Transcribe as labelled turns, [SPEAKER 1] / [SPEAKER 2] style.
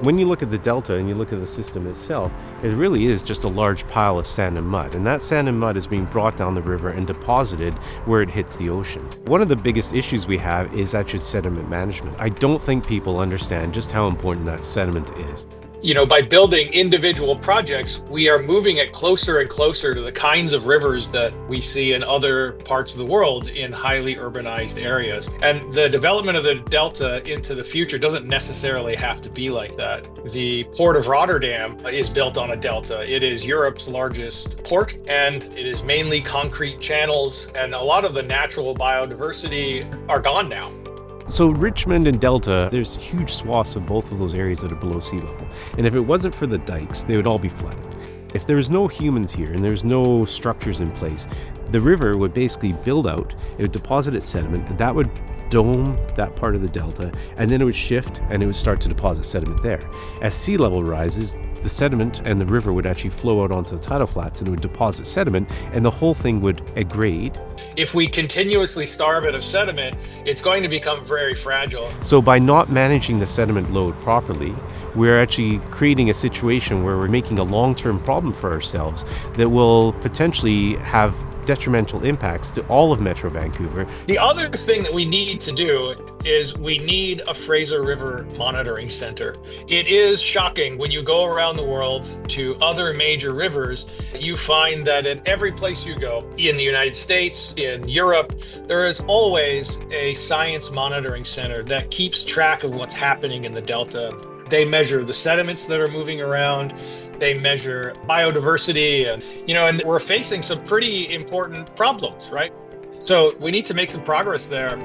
[SPEAKER 1] When you look at the delta and you look at the system itself, it really is just a large pile of sand and mud. And that sand and mud is being brought down the river and deposited where it hits the ocean. One of the biggest issues we have is actually sediment management. I don't think people understand just how important that sediment is.
[SPEAKER 2] By building individual projects, we are moving it closer and closer to the kinds of rivers that we see in other parts of the world in highly urbanized areas. And the development of the Delta into the future doesn't necessarily have to be like that. The Port of Rotterdam is built on a delta. It is Europe's largest port, and it is mainly concrete channels, and a lot of the natural biodiversity are gone now.
[SPEAKER 1] So Richmond and Delta, there's huge swaths of both of those areas that are below sea level. And if it wasn't for the dikes, they would all be flooded. If there was no humans here and there's no structures in place, the river would basically build out, it would deposit its sediment, and that would dome that part of the delta, and then it would shift and it would start to deposit sediment there. As sea level rises, the sediment and the river would actually flow out onto the tidal flats and it would deposit sediment, and the whole thing would aggregate.
[SPEAKER 2] If we continuously starve it of sediment, it's going to become very fragile.
[SPEAKER 1] So by not managing the sediment load properly, we're actually creating a situation where we're making a long-term problem for ourselves that will potentially have detrimental impacts to all of Metro Vancouver.
[SPEAKER 2] The other thing that we need to do is we need a Fraser River monitoring center. It is shocking when you go around the world to other major rivers, you find that in every place you go, in the United States, in Europe, there is always a science monitoring center that keeps track of what's happening in the Delta. They measure the sediments that are moving around. They measure biodiversity, and we're facing some pretty important problems, right? So we need to make some progress there.